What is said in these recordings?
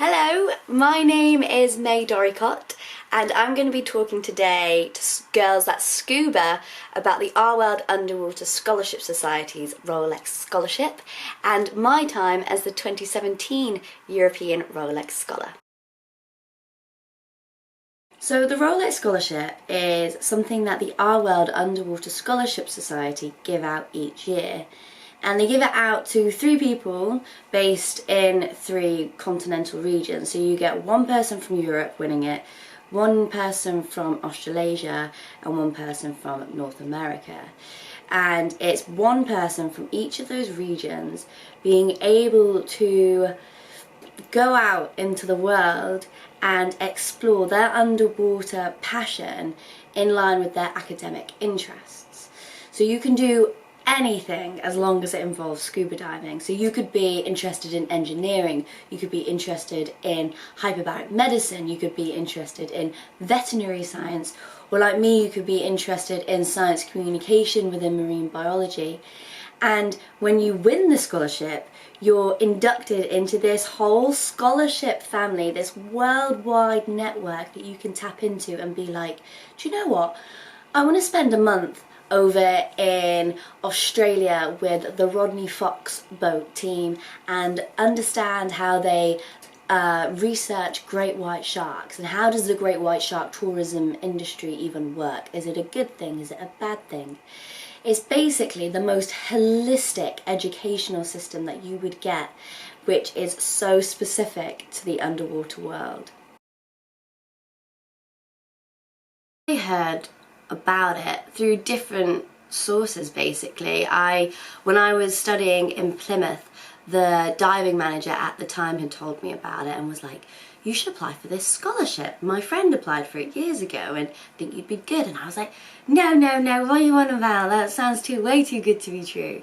Hello, my name is Mae Dorricott and I'm going to be talking today to girls that scuba about the Our World Underwater Scholarship Society's Rolex Scholarship and my time as the 2017 European Rolex Scholar. So the Rolex Scholarship is something that the Our World Underwater Scholarship Society give out each year. And they give it out to 3 people based in 3 continental regions. So you get 1 person from Europe winning it, 1 person from Australasia and 1 person from North America. And it's 1 person from each of those regions being able to go out into the world and explore their underwater passion in line with their academic interests. So you can do anything as long as it involves scuba diving. So you could be interested in engineering, you could be interested in hyperbaric medicine, you could be interested in veterinary science, or like me, you could be interested in science communication within marine biology. And when you win the scholarship, you're inducted into this whole scholarship family, this worldwide network that you can tap into and be like, do you know what? I want to spend a month over in Australia with the Rodney Fox boat team and understand how they research great white sharks and how does the great white shark tourism industry even work. Is it a good thing? Is it a bad thing? It's basically the most holistic educational system that you would get, which is so specific to the underwater world. I heard about it through different sources basically. When I was studying in Plymouth, the diving manager at the time had told me about it and was like, you should apply for this scholarship. My friend applied for it years ago and I think you'd be good. And I was like, no, what are you on about? That sounds way too good to be true.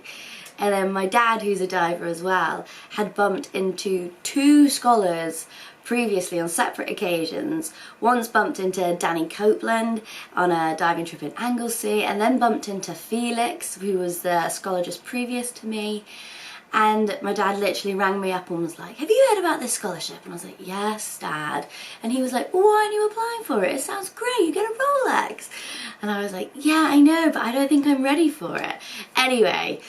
And then my dad, who's a diver as well, had bumped into 2 scholars previously on separate occasions. Once bumped into Danny Copeland on a diving trip in Anglesey, and then bumped into Felix, who was the scholar just previous to me. And my dad literally rang me up and was like, have you heard about this scholarship? And I was like, yes, Dad. And he was like, well, why aren't you applying for it? It sounds great, you get a Rolex. And I was like, yeah, I know, but I don't think I'm ready for it. Anyway,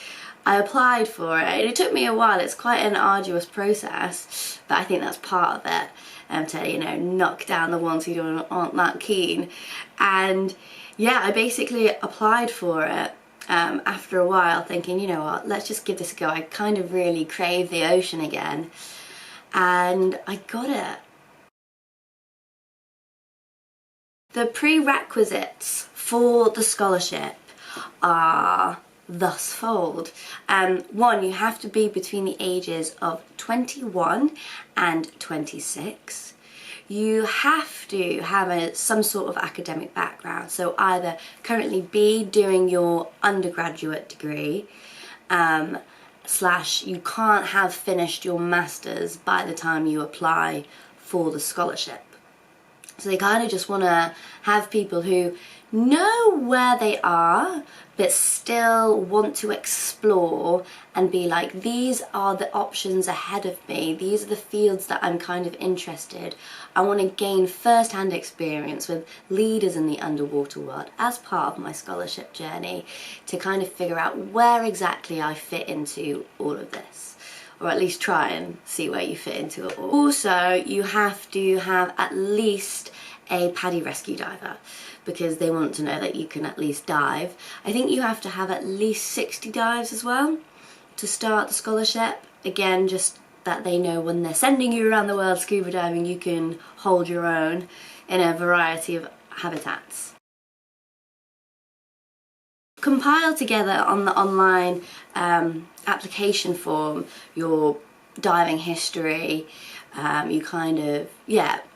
I applied for it. It took me a while. It's quite an arduous process, but I think that's part of it, to, you know, knock down the ones who aren't that keen. And yeah, I basically applied for it after a while, thinking, you know what, let's just give this a go. I kind of really crave the ocean again, and I got it. The prerequisites for the scholarship are thusfold. 1, you have to be between the ages of 21 and 26. You have to have some sort of academic background, so either currently be doing your undergraduate degree, / you can't have finished your master's by the time you apply for the scholarship. So they kind of just want to have people who know where they are but still want to explore and be like, these are the options ahead of me, these are the fields that I'm kind of interested. I want to gain first-hand experience with leaders in the underwater world as part of my scholarship journey to kind of figure out where exactly I fit into all of this, or at least try and see where you fit into it all. Also, you have to have at least a PADI rescue diver, because they want to know that you can at least dive. I think you have to have at least 60 dives as well to start the scholarship. Again, just that they know when they're sending you around the world scuba diving, you can hold your own in a variety of habitats. Compile together on the online application form your diving history. You kind of,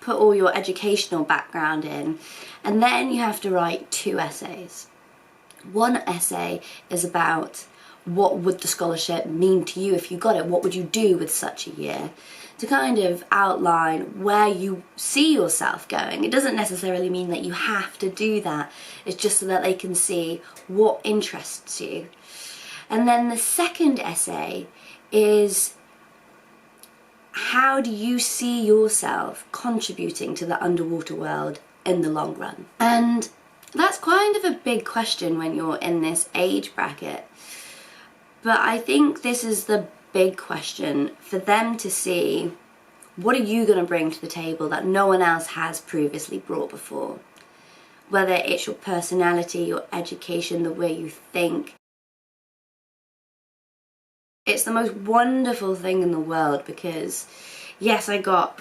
put all your educational background in, and then you have to write 2 essays. 1 essay is about what would the scholarship mean to you if you got it, what would you do with such a year, to kind of outline where you see yourself going. It doesn't necessarily mean that you have to do that, it's just so that they can see what interests you. And then the second essay is how do you see yourself contributing to the underwater world in the long run? And that's kind of a big question when you're in this age bracket. But I think this is the big question for them to see, what are you going to bring to the table that no one else has previously brought before? Whether it's your personality, your education, the way you think. It's the most wonderful thing in the world because, yes, I got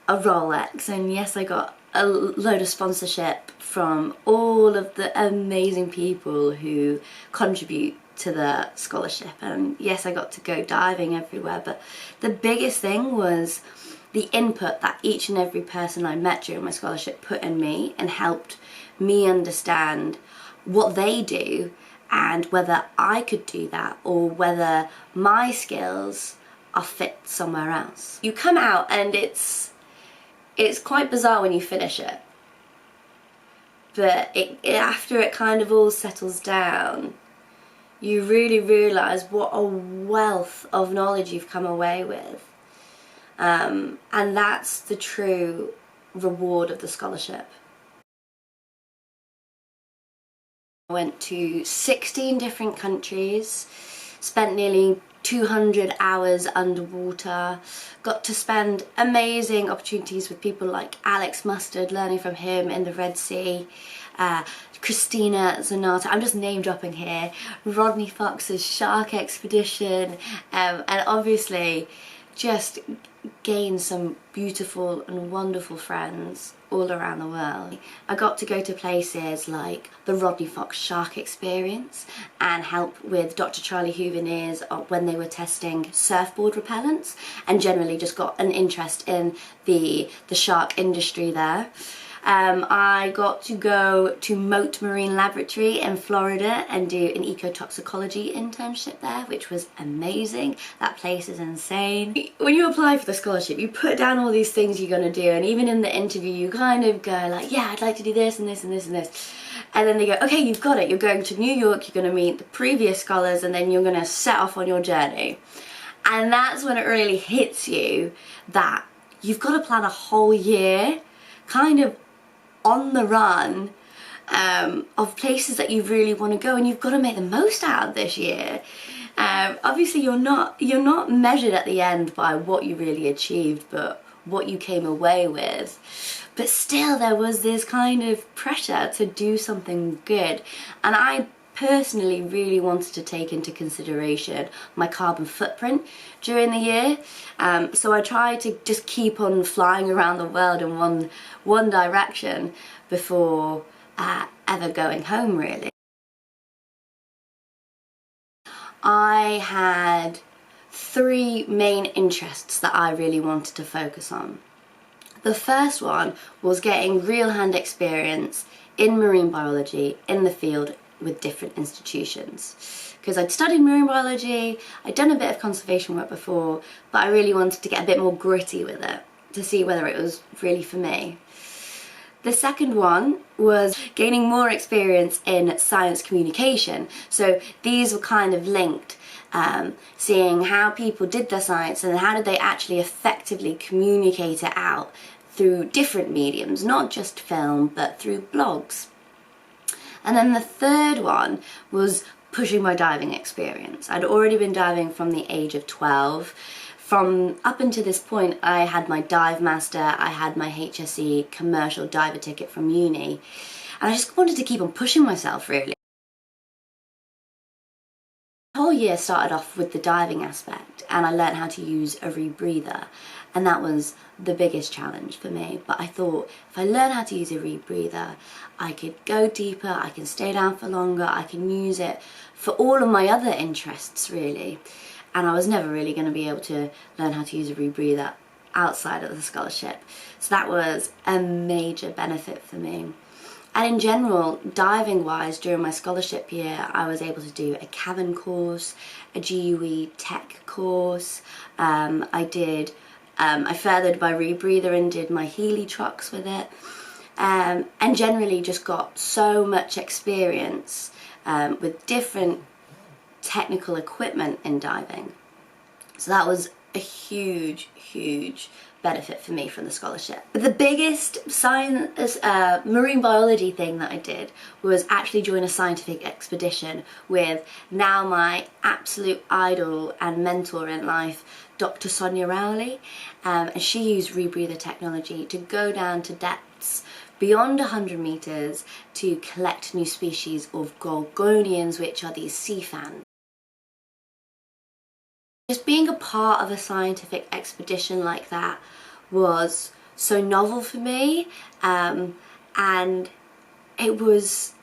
a Rolex, and yes, I got a load of sponsorship from all of the amazing people who contribute to the scholarship, and yes, I got to go diving everywhere, but the biggest thing was the input that each and every person I met during my scholarship put in me and helped me understand what they do and whether I could do that or whether my skills are fit somewhere else. You come out and it's quite bizarre when you finish it, but after it kind of all settles down, you really realise what a wealth of knowledge you've come away with. And that's the true reward of the scholarship. I went to 16 different countries, spent nearly 200 hours underwater, got to spend amazing opportunities with people like Alex Mustard, learning from him in the Red Sea, Christina Zanata, I'm just name dropping here, Rodney Fox's shark expedition, and obviously just gain some beautiful and wonderful friends all around the world. I got to go to places like the Rodney Fox shark experience and help with Dr. Charlie Houvenier's when they were testing surfboard repellents, and generally just got an interest in the shark industry there. I got to go to Moat Marine Laboratory in Florida and do an ecotoxicology internship there, which was amazing. That place is insane. When you apply for the scholarship, you put down all these things you're going to do, and even in the interview you kind of go like, yeah, I'd like to do this and this and this and this. And then they go, okay, you've got it. You're going to New York, you're going to meet the previous scholars, and then you're going to set off on your journey. And that's when it really hits you that you've got to plan a whole year kind of on the run of places that you really want to go, and you've got to make the most out of this year. Obviously you're not measured at the end by what you really achieved, but what you came away with. But still there was this kind of pressure to do something good, and I personally really wanted to take into consideration my carbon footprint during the year, so I tried to just keep on flying around the world in one direction before ever going home, really. I had 3 main interests that I really wanted to focus on. The first one was getting real hand experience in marine biology in the field with different institutions, because I'd studied marine biology, I'd done a bit of conservation work before, but I really wanted to get a bit more gritty with it to see whether it was really for me. The second one was gaining more experience in science communication, so these were kind of linked, seeing how people did their science and how did they actually effectively communicate it out through different mediums, not just film but through blogs. And then the third one was pushing my diving experience. I'd already been diving from the age of 12. From up until this point, I had my dive master, I had my HSE commercial diver ticket from uni, and I just wanted to keep on pushing myself, really. The whole year started off with the diving aspect, and I learned how to use a rebreather, and that was the biggest challenge for me. But I thought, if I learn how to use a rebreather, I could go deeper, I can stay down for longer, I can use it for all of my other interests, really. And I was never really going to be able to learn how to use a rebreather outside of the scholarship, so that was a major benefit for me. And in general, diving wise, during my scholarship year, I was able to do a cabin course, a GUE tech course, I furthered my rebreather and did my Healy trucks with it, and generally just got so much experience with different technical equipment in diving. So that was a huge benefit for me from the scholarship. But the biggest science, marine biology thing that I did was actually join a scientific expedition with now my absolute idol and mentor in life, Dr. Sonia Rowley, and she used rebreather technology to go down to depths beyond 100 metres to collect new species of gorgonians, which are these sea fans. Just being a part of a scientific expedition like that was so novel for me, and it was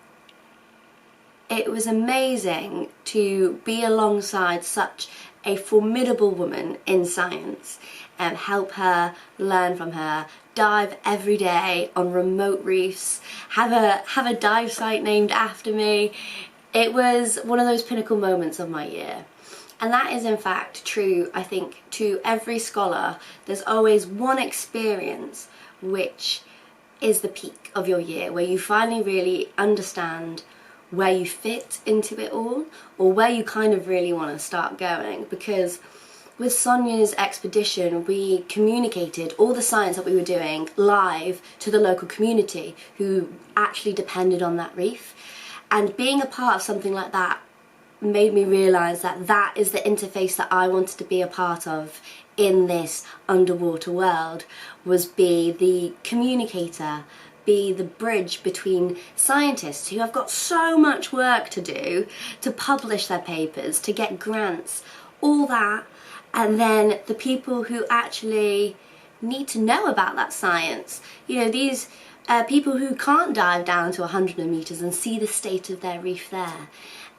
amazing to be alongside such a formidable woman in science and help her, learn from her, dive every day on remote reefs, have a dive site named after me. It was one of those pinnacle moments of my year. And that is in fact true, I think, to every scholar. There's always one experience which is the peak of your year, where you finally really understand where you fit into it all, or where you kind of really want to start going. Because with Sonia's expedition, we communicated all the science that we were doing live to the local community who actually depended on that reef. And being a part of something like that made me realise that that is the interface that I wanted to be a part of in this underwater world, was be the communicator, be the bridge between scientists who have got so much work to do to publish their papers, to get grants, all that, and then the people who actually need to know about that science. You know, these people who can't dive down to 100 metres and see the state of their reef there.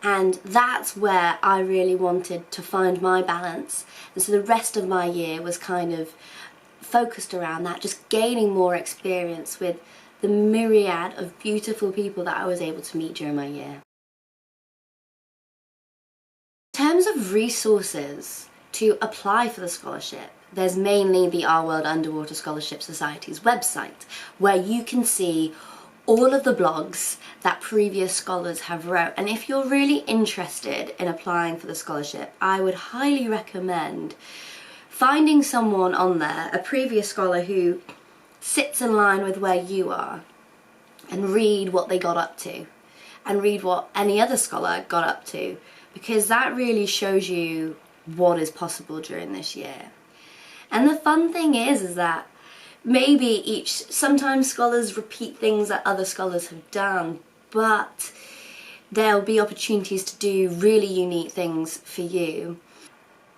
And that's where I really wanted to find my balance. And so the rest of my year was kind of focused around that, just gaining more experience with the myriad of beautiful people that I was able to meet during my year. In terms of resources to apply for the scholarship, there's mainly the Our World Underwater Scholarship Society's website, where you can see all of the blogs that previous scholars have wrote. And if you're really interested in applying for the scholarship, I would highly recommend finding someone on there, a previous scholar who sits in line with where you are, and read what they got up to, and read what any other scholar got up to, because that really shows you what is possible during this year. And the fun thing is that maybe sometimes scholars repeat things that other scholars have done, but there'll be opportunities to do really unique things for you.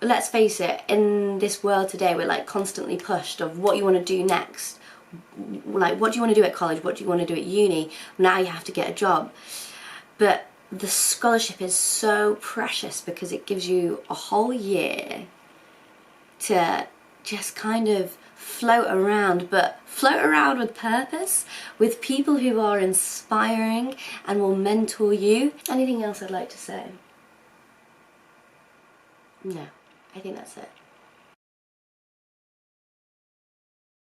Let's face it, in this world today, we're like constantly pushed of what you want to do next. Like, what do you want to do at college? What do you want to do at uni? Now you have to get a job. But the scholarship is so precious because it gives you a whole year to just kind of float around, but float around with purpose, with people who are inspiring and will mentor you. Anything else I'd like to say? No, I think that's it.